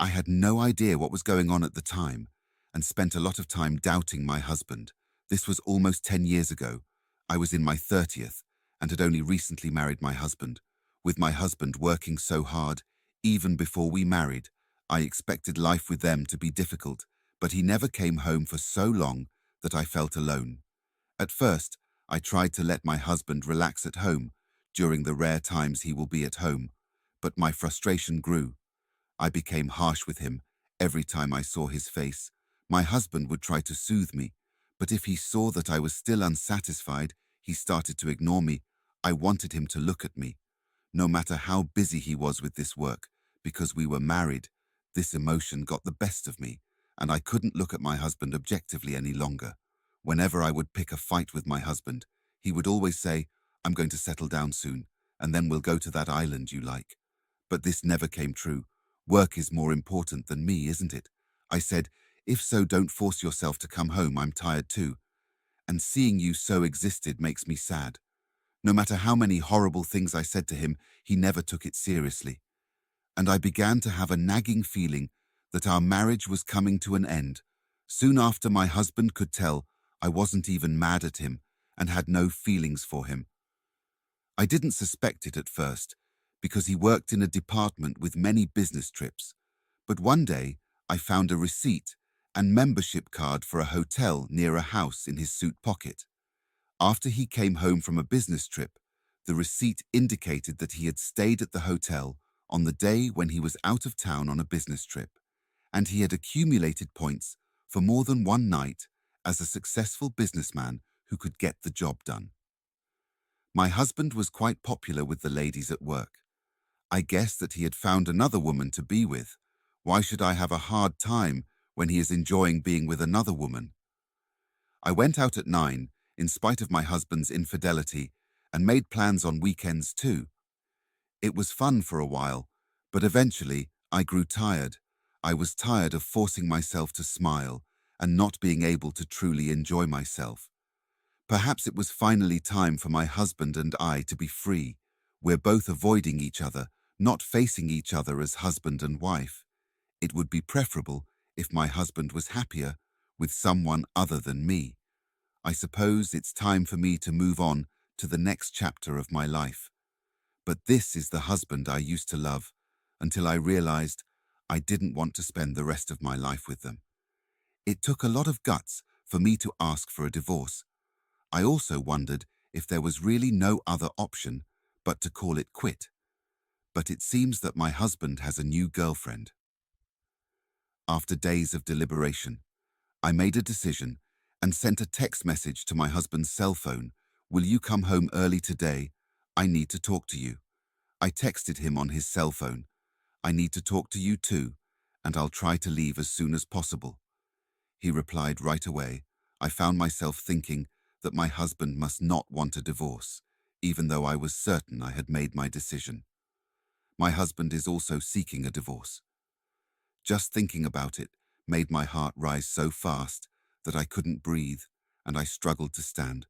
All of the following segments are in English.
I had no idea what was going on at the time and spent a lot of time doubting my husband. This was almost 10 years ago. I was in my 30th and had only recently married my husband. With my husband working so hard, even before we married, I expected life with them to be difficult, but he never came home for so long that I felt alone. At first, I tried to let my husband relax at home during the rare times he will be at home, but my frustration grew. I became harsh with him every time I saw his face. My husband would try to soothe me, but if he saw that I was still unsatisfied, he started to ignore me. I wanted him to look at me, no matter how busy he was with this work, because we were married. This emotion got the best of me, and I couldn't look at my husband objectively any longer. Whenever I would pick a fight with my husband, he would always say, "I'm going to settle down soon, and then we'll go to that island you like." But this never came true. "Work is more important than me, isn't it?" I said, "If so, don't force yourself to come home. I'm tired too. And seeing you so existed makes me sad." No matter how many horrible things I said to him, he never took it seriously. And I began to have a nagging feeling that our marriage was coming to an end. Soon after, my husband could tell I wasn't even mad at him and had no feelings for him. I didn't suspect it at first, because he worked in a department with many business trips. But one day, I found a receipt and membership card for a hotel near a house in his suit pocket. After he came home from a business trip, the receipt indicated that he had stayed at the hotel on the day when he was out of town on a business trip, and he had accumulated points for more than one night as a successful businessman who could get the job done. My husband was quite popular with the ladies at work. I guessed that he had found another woman to be with. Why should I have a hard time when he is enjoying being with another woman? I went out at 9, in spite of my husband's infidelity, and made plans on weekends too. It was fun for a while, but eventually I grew tired. I was tired of forcing myself to smile and not being able to truly enjoy myself. Perhaps it was finally time for my husband and I to be free. We're both avoiding each other, not facing each other as husband and wife. It would be preferable if my husband was happier with someone other than me. I suppose it's time for me to move on to the next chapter of my life. But this is the husband I used to love, until I realized I didn't want to spend the rest of my life with them. It took a lot of guts for me to ask for a divorce. I also wondered if there was really no other option but to call it quit. But it seems that my husband has a new girlfriend. After days of deliberation, I made a decision and sent a text message to my husband's cell phone. "Will you come home early today? I need to talk to you." I texted him on his cell phone, "I need to talk to you too, and I'll try to leave as soon as possible." He replied right away. I found myself thinking that my husband must not want a divorce, even though I was certain I had made my decision. My husband is also seeking a divorce. Just thinking about it made my heart rise so fast that I couldn't breathe, and I struggled to stand.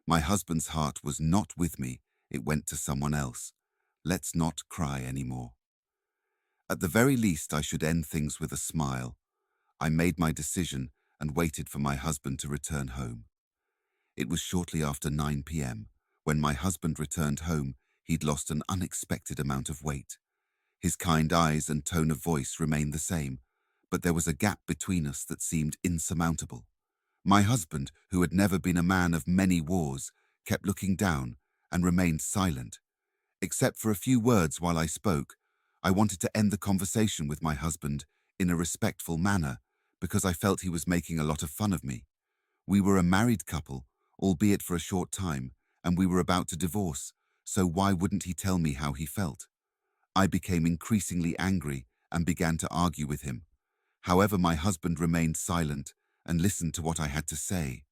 My husband's heart was not with me, it went to someone else. Let's not cry anymore. At the very least, I should end things with a smile. I made my decision and waited for my husband to return home. It was shortly after 9 p.m. When my husband returned home. He'd lost an unexpected amount of weight. His kind eyes and tone of voice remained the same, but there was a gap between us that seemed insurmountable. My husband, who had never been a man of many wars, kept looking down and remained silent. Except for a few words while I spoke, I wanted to end the conversation with my husband in a respectful manner because I felt he was making a lot of fun of me. We were a married couple, albeit for a short time, and we were about to divorce, so why wouldn't he tell me how he felt? I became increasingly angry and began to argue with him. However, my husband remained silent and listened to what I had to say.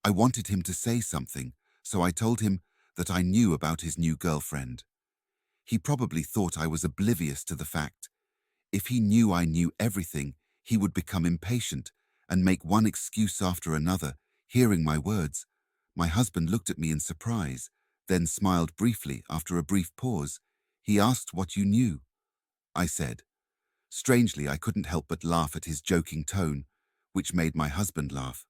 I wanted him to say something, so I told him that I knew about his new girlfriend. He probably thought I was oblivious to the fact. If he knew I knew everything, he would become impatient and make one excuse after another. Hearing my words, my husband looked at me in surprise, then smiled briefly. After a brief pause, he asked what you knew. I said, Strangely, I couldn't help but laugh at his joking tone, which made my husband laugh.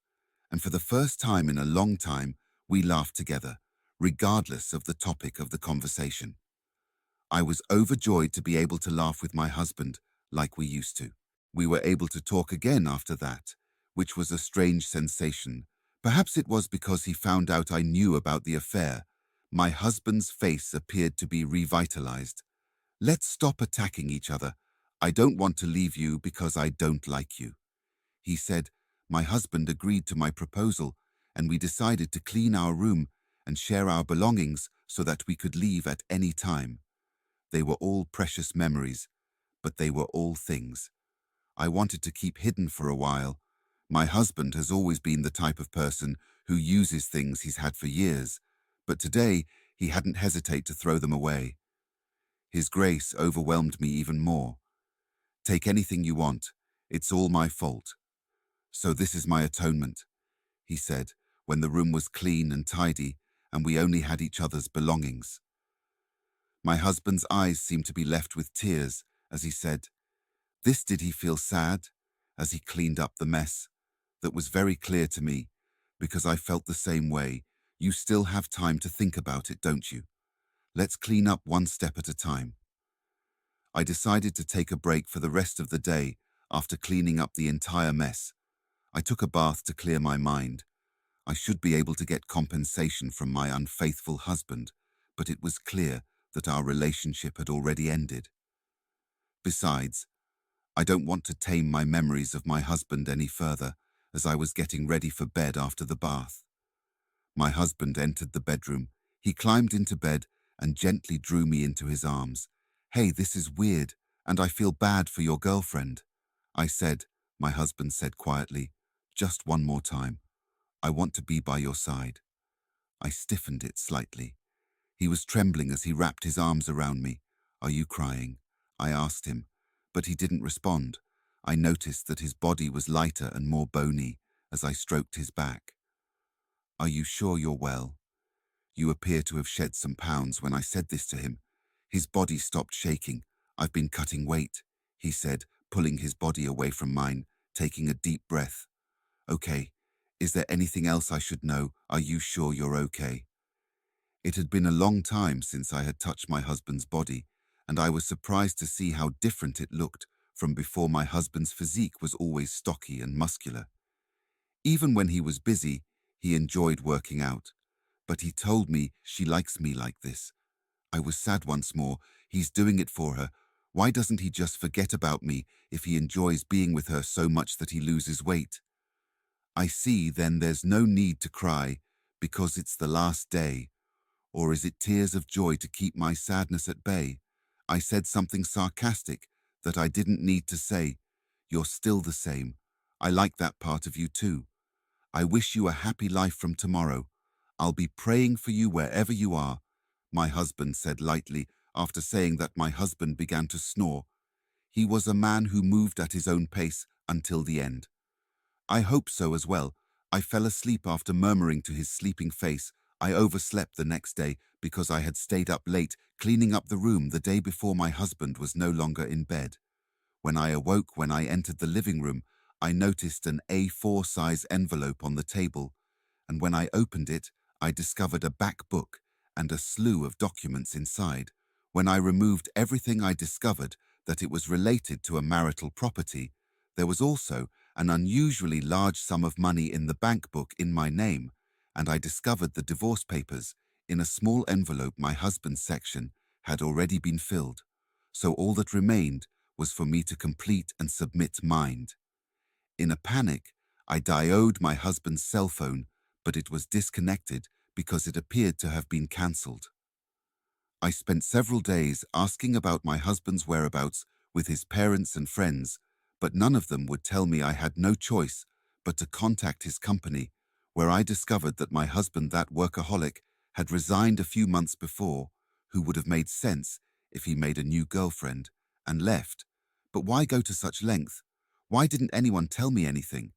And for the first time in a long time, we laughed together, regardless of the topic of the conversation. I was overjoyed to be able to laugh with my husband like we used to. We were able to talk again after that, which was a strange sensation. Perhaps it was because he found out I knew about the affair. My husband's face appeared to be revitalized. Let's stop attacking each other. I don't want to leave you because I don't like you. He said. My husband agreed to my proposal, and we decided to clean our room and share our belongings so that we could leave at any time. They were all precious memories, but they were all things I wanted to keep hidden for a while. My husband has always been the type of person who uses things he's had for years, but today he hadn't hesitated to throw them away. His grace overwhelmed me even more. Take anything you want. It's all my fault. So this is my atonement, he said, when the room was clean and tidy and we only had each other's belongings. My husband's eyes seemed to be left with tears as he said, "This did he feel sad?" as he cleaned up the mess. That was very clear to me, because I felt the same way. You still have time to think about it, don't you? Let's clean up one step at a time. I decided to take a break for the rest of the day after cleaning up the entire mess. I took a bath to clear my mind. I should be able to get compensation from my unfaithful husband, but it was clear that our relationship had already ended. Besides, I don't want to tame my memories of my husband any further, as I was getting ready for bed after the bath. My husband entered the bedroom. He climbed into bed and gently drew me into his arms. "Hey, this is weird, and I feel bad for your girlfriend," I said. My husband said quietly, "Just one more time. I want to be by your side." I stiffened it slightly. He was trembling as he wrapped his arms around me. "Are you crying?" I asked him, but he didn't respond. I noticed that his body was lighter and more bony as I stroked his back. "Are you sure you're well? You appear to have shed some pounds." When I said this to him, his body stopped shaking. "I've been cutting weight," he said, pulling his body away from mine, taking a deep breath. "Okay, is there anything else I should know? Are you sure you're okay?" It had been a long time since I had touched my husband's body, and I was surprised to see how different it looked from before. My husband's physique was always stocky and muscular. Even when he was busy, he enjoyed working out. But he told me she likes me like this. I was sad once more. He's doing it for her. Why doesn't he just forget about me if he enjoys being with her so much that he loses weight? I see, then there's no need to cry because it's the last day. Or is it tears of joy to keep my sadness at bay? I said something sarcastic that I didn't need to say. "You're still the same. I like that part of you too. I wish you a happy life from tomorrow. I'll be praying for you wherever you are," my husband said lightly. After saying that, my husband began to snore. He was a man who moved at his own pace until the end. I hope so as well. I fell asleep after murmuring to his sleeping face. I overslept the next day because I had stayed up late cleaning up the room the day before my husband was no longer in bed. When I awoke, when I entered the living room, I noticed an A4 size envelope on the table, and when I opened it, I discovered a back book and a slew of documents inside. When I removed everything, I discovered that it was related to a marital property. There was also an unusually large sum of money in the bank book in my name, and I discovered the divorce papers in a small envelope. My husband's section had already been filled, so all that remained was for me to complete and submit mine. In a panic, I dialed my husband's cell phone, but it was disconnected because it appeared to have been cancelled. I spent several days asking about my husband's whereabouts with his parents and friends, but none of them would tell me. I had no choice but to contact his company, where I discovered that my husband, that workaholic, had resigned a few months before, who would have made sense if he made a new girlfriend, and left. But why go to such length? Why didn't anyone tell me anything?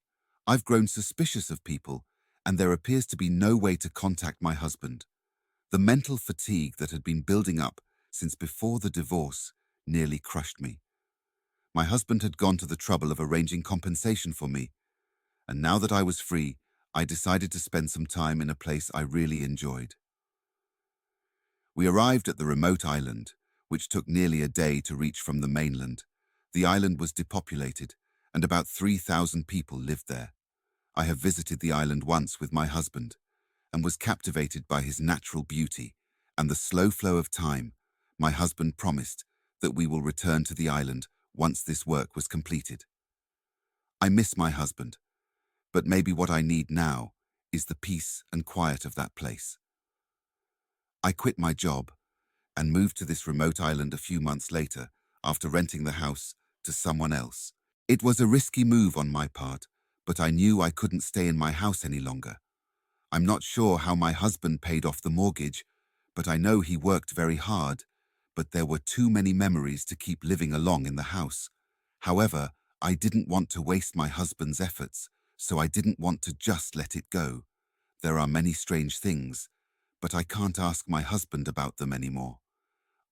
I've grown suspicious of people, and there appears to be no way to contact my husband. The mental fatigue that had been building up since before the divorce nearly crushed me. My husband had gone to the trouble of arranging compensation for me, and now that I was free, I decided to spend some time in a place I really enjoyed. We arrived at the remote island, which took nearly a day to reach from the mainland. The island was depopulated, and about 3,000 people lived there. I have visited the island once with my husband, and was captivated by his natural beauty and the slow flow of time. My husband promised that we will return to the island once this work was completed. I miss my husband, but maybe what I need now is the peace and quiet of that place. I quit my job and moved to this remote island a few months later after renting the house to someone else. It was a risky move on my part, but I knew I couldn't stay in my house any longer. I'm not sure how my husband paid off the mortgage, but I know he worked very hard, but there were too many memories to keep living along in the house. However, I didn't want to waste my husband's efforts, so I didn't want to just let it go. There are many strange things, but I can't ask my husband about them anymore.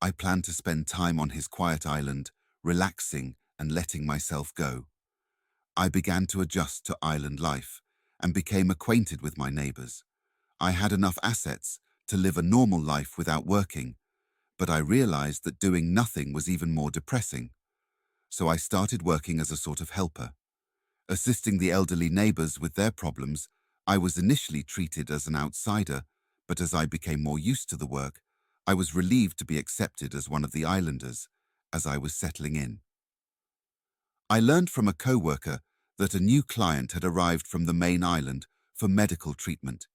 I plan to spend time on his quiet island, relaxing and letting myself go. I began to adjust to island life and became acquainted with my neighbors. I had enough assets to live a normal life without working, but I realized that doing nothing was even more depressing. So I started working as a sort of helper. Assisting the elderly neighbors with their problems, I was initially treated as an outsider, but as I became more used to the work, I was relieved to be accepted as one of the islanders as I was settling in. I learned from a co-worker that a new client had arrived from the main island for medical treatment.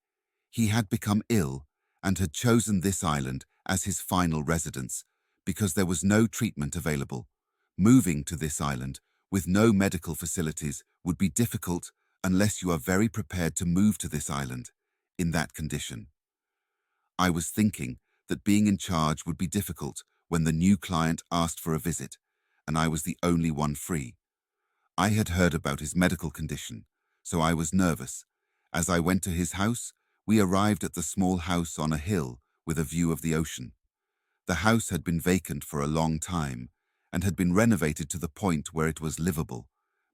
He had become ill and had chosen this island as his final residence because there was no treatment available. Moving to this island with no medical facilities would be difficult unless you are very prepared to move to this island in that condition. I was thinking that being in charge would be difficult when the new client asked for a visit, and I was the only one free. I had heard about his medical condition, so I was nervous. As I went to his house, we arrived at the small house on a hill with a view of the ocean. The house had been vacant for a long time and had been renovated to the point where it was livable,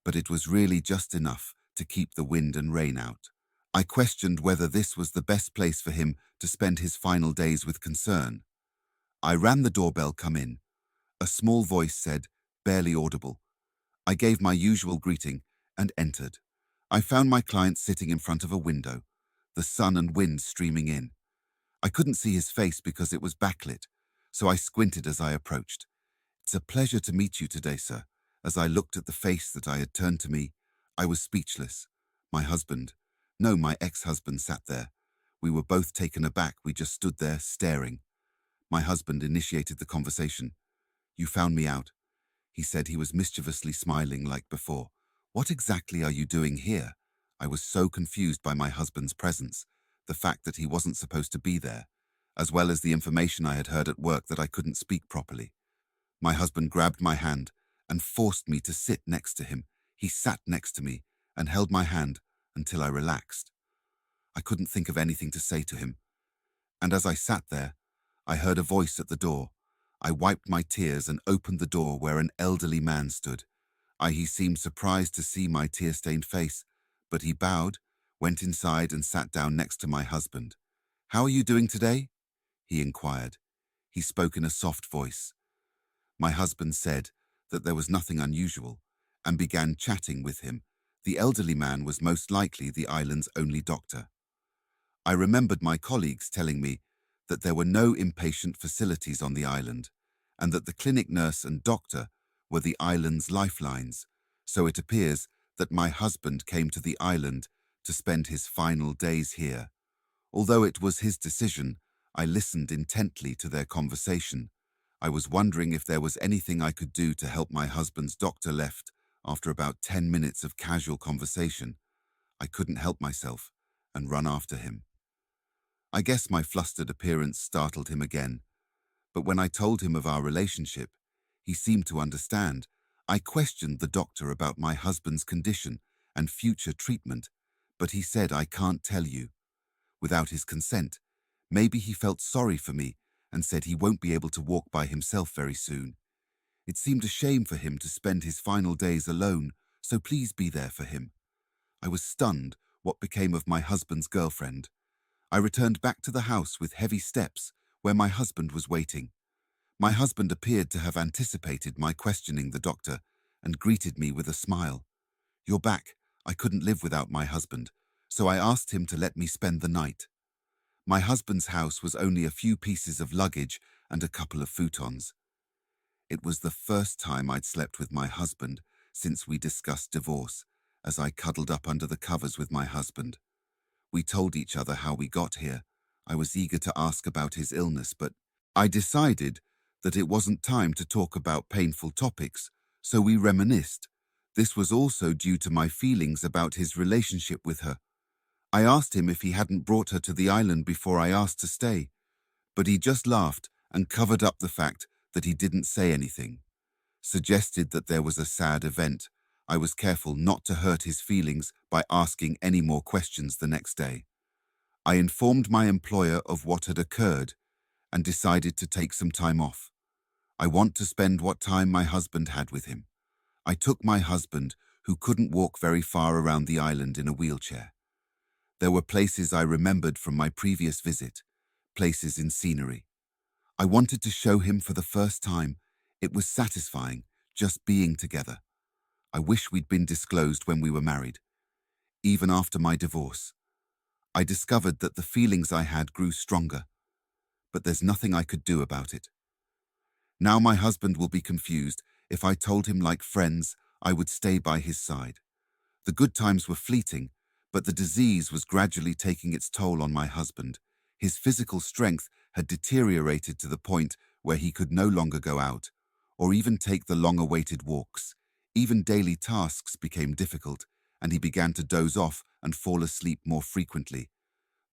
but it was really just enough to keep the wind and rain out. I questioned whether this was the best place for him to spend his final days with concern. I ran the doorbell. Come in. A small voice said, barely audible. I gave my usual greeting and entered. I found my client sitting in front of a window, the sun and wind streaming in. I couldn't see his face because it was backlit, so I squinted as I approached. It's a pleasure to meet you today, sir. As I looked at the face that I had turned to me, I was speechless. My husband, no, my ex-husband sat there. We were both taken aback. We just stood there, staring. My husband initiated the conversation. You found me out. He said. He was mischievously smiling like before. What exactly are you doing here? I was so confused by my husband's presence, the fact that he wasn't supposed to be there, as well as the information I had heard at work that I couldn't speak properly. My husband grabbed my hand and forced me to sit next to him. He sat next to me and held my hand until I relaxed. I couldn't think of anything to say to him, and as I sat there, I heard a voice at the door. I wiped my tears and opened the door where an elderly man stood. He seemed surprised to see my tear-stained face, but he bowed, went inside and sat down next to my husband. How are you doing today? He inquired. He spoke in a soft voice. My husband said that there was nothing unusual and began chatting with him. The elderly man was most likely the island's only doctor. I remembered my colleagues telling me that there were no inpatient facilities on the island and that the clinic nurse and doctor were the island's lifelines, so it appears that my husband came to the island to spend his final days here. Although it was his decision, I listened intently to their conversation. I was wondering if there was anything I could do to help. My husband's doctor left after about 10 minutes of casual conversation. I couldn't help myself and run after him. I guess my flustered appearance startled him again, but when I told him of our relationship, he seemed to understand. I questioned the doctor about my husband's condition and future treatment, but he said I can't tell you. Without his consent, maybe he felt sorry for me and said he won't be able to walk by himself very soon. It seemed a shame for him to spend his final days alone, so please be there for him. I was stunned. What became of my husband's girlfriend? I returned back to the house with heavy steps, where my husband was waiting. My husband appeared to have anticipated my questioning the doctor and greeted me with a smile. "You're back. I couldn't live without my husband, so I asked him to let me spend the night." My husband's house was only a few pieces of luggage and a couple of futons. It was the first time I'd slept with my husband since we discussed divorce, as I cuddled up under the covers with my husband. We told each other how we got here. I was eager to ask about his illness, but I decided that it wasn't time to talk about painful topics, so we reminisced. This was also due to my feelings about his relationship with her. I asked him if he hadn't brought her to the island before I asked to stay, but he just laughed and covered up the fact that he didn't say anything. Suggested that there was a sad event. I was careful not to hurt his feelings by asking any more questions the next day. I informed my employer of what had occurred and decided to take some time off. I want to spend what time my husband had with him. I took my husband, who couldn't walk very far around the island, in a wheelchair. There were places I remembered from my previous visit, places in scenery. I wanted to show him for the first time. It was satisfying, just being together. I wish we'd been disclosed when we were married. Even after my divorce, I discovered that the feelings I had grew stronger, but there's nothing I could do about it. Now my husband will be confused. If I told him like friends, I would stay by his side. The good times were fleeting, but the disease was gradually taking its toll on my husband. His physical strength had deteriorated to the point where he could no longer go out, or even take the long-awaited walks. Even daily tasks became difficult, and he began to doze off and fall asleep more frequently.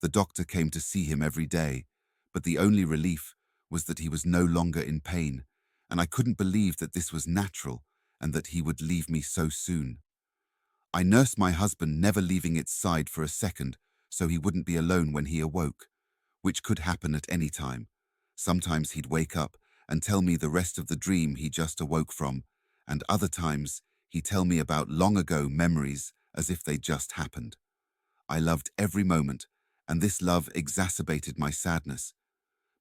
The doctor came to see him every day, but the only relief was that he was no longer in pain, and I couldn't believe that this was natural and that he would leave me so soon. I nursed my husband, never leaving its side for a second, so he wouldn't be alone when he awoke, which could happen at any time. Sometimes he'd wake up and tell me the rest of the dream he just awoke from, and other times he'd tell me about long-ago memories as if they just happened. I loved every moment, and this love exacerbated my sadness.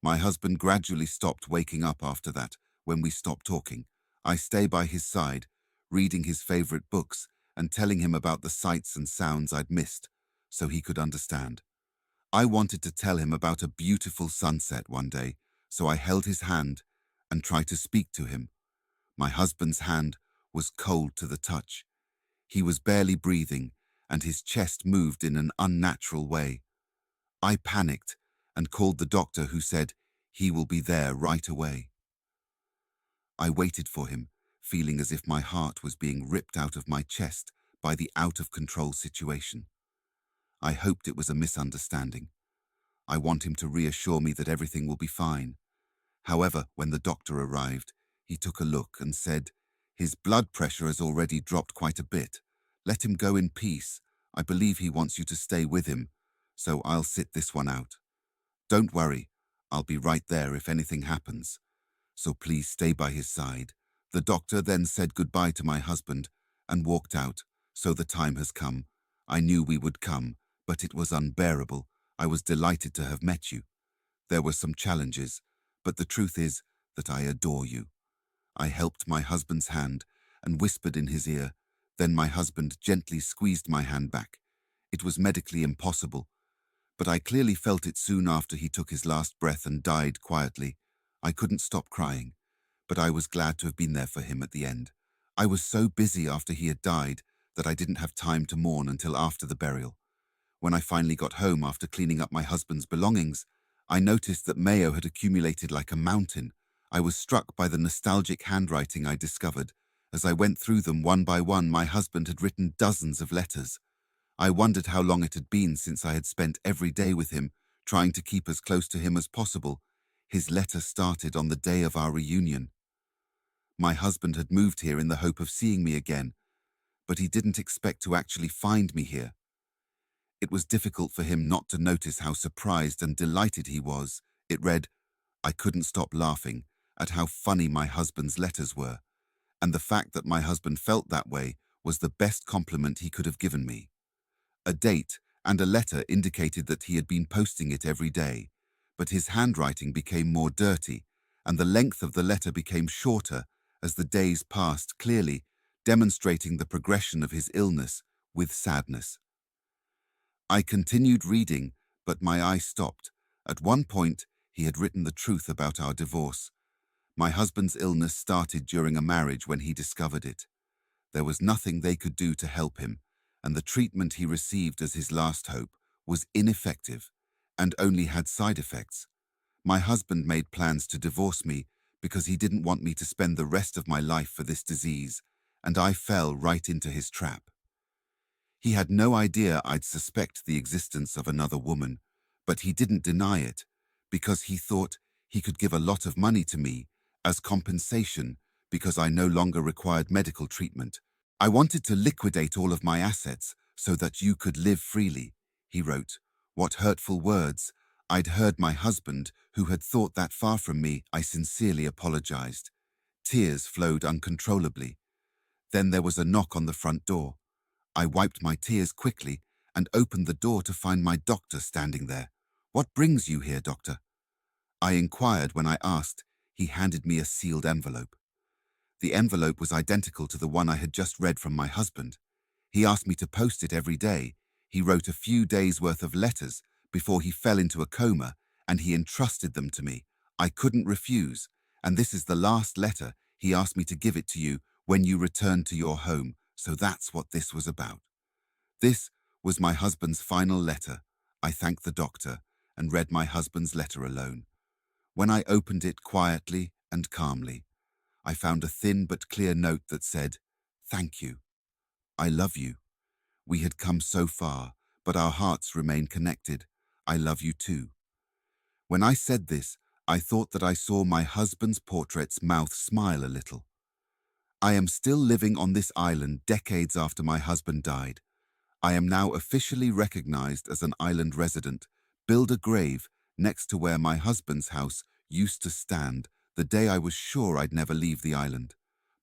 My husband gradually stopped waking up after that. When we stopped talking, I stay by his side, reading his favorite books and telling him about the sights and sounds I'd missed, so he could understand. I wanted to tell him about a beautiful sunset one day, so I held his hand and tried to speak to him. My husband's hand was cold to the touch. He was barely breathing, and his chest moved in an unnatural way. I panicked and called the doctor, who said he will be there right away. I waited for him, feeling as if my heart was being ripped out of my chest by the out-of-control situation. I hoped it was a misunderstanding. I want him to reassure me that everything will be fine. However, when the doctor arrived, he took a look and said, "His blood pressure has already dropped quite a bit. Let him go in peace. I believe he wants you to stay with him, so I'll sit this one out. Don't worry, I'll be right there if anything happens. So please stay by his side." The doctor then said goodbye to my husband and walked out. So the time has come. I knew we would come, but it was unbearable. I was delighted to have met you. There were some challenges, but the truth is that I adore you. I helped my husband's hand and whispered in his ear. Then my husband gently squeezed my hand back. It was medically impossible, but I clearly felt it soon after he took his last breath and died quietly. I couldn't stop crying, but I was glad to have been there for him at the end. I was so busy after he had died that I didn't have time to mourn until after the burial. When I finally got home after cleaning up my husband's belongings, I noticed that mayo had accumulated like a mountain. I was struck by the nostalgic handwriting I discovered. As I went through them one by one, my husband had written dozens of letters. I wondered how long it had been since I had spent every day with him, trying to keep as close to him as possible. His letter started on the day of our reunion. My husband had moved here in the hope of seeing me again, but he didn't expect to actually find me here. It was difficult for him not to notice how surprised and delighted he was. It read, "I couldn't stop laughing, at how funny my husband's letters were, and the fact that my husband felt that way was the best compliment he could have given me. A date and a letter indicated that he had been posting it every day, but his handwriting became more dirty, and the length of the letter became shorter as the days passed, clearly demonstrating the progression of his illness with sadness. I continued reading, but my eye stopped. At one point, he had written the truth about our divorce. My husband's illness started during a marriage when he discovered it. There was nothing they could do to help him, and the treatment he received as his last hope was ineffective and only had side effects. My husband made plans to divorce me because he didn't want me to spend the rest of my life for this disease, and I fell right into his trap. He had no idea I'd suspect the existence of another woman, but he didn't deny it because he thought he could give a lot of money to me as compensation because I no longer required medical treatment. I wanted to liquidate all of my assets so that you could live freely, he wrote. What hurtful words. I'd heard my husband, who had thought that far from me. I sincerely apologized. Tears flowed uncontrollably. Then there was a knock on the front door. I wiped my tears quickly and opened the door to find my doctor standing there. What brings you here, doctor? I inquired when I asked. He handed me a sealed envelope. The envelope was identical to the one I had just read from my husband. He asked me to post it every day. He wrote a few days' worth of letters before he fell into a coma, and he entrusted them to me. I couldn't refuse, and this is the last letter. He asked me to give it to you when you returned to your home, so that's what this was about. This was my husband's final letter. I thanked the doctor and read my husband's letter alone. When I opened it quietly and calmly, I found a thin but clear note that said, "Thank you. I love you. We had come so far, but our hearts remain connected. I love you too." When I said this, I thought that I saw my husband's portrait's mouth smile a little. I am still living on this island decades after my husband died. I am now officially recognized as an island resident. Build a grave next to where my husband's house used to stand the day I was sure I'd never leave the island.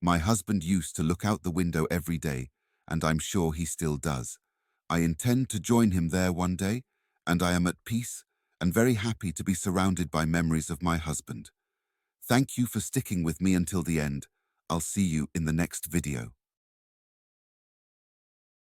My husband used to look out the window every day, and I'm sure he still does. I intend to join him there one day, and I am at peace and very happy to be surrounded by memories of my husband. Thank you for sticking with me until the end. I'll see you in the next video.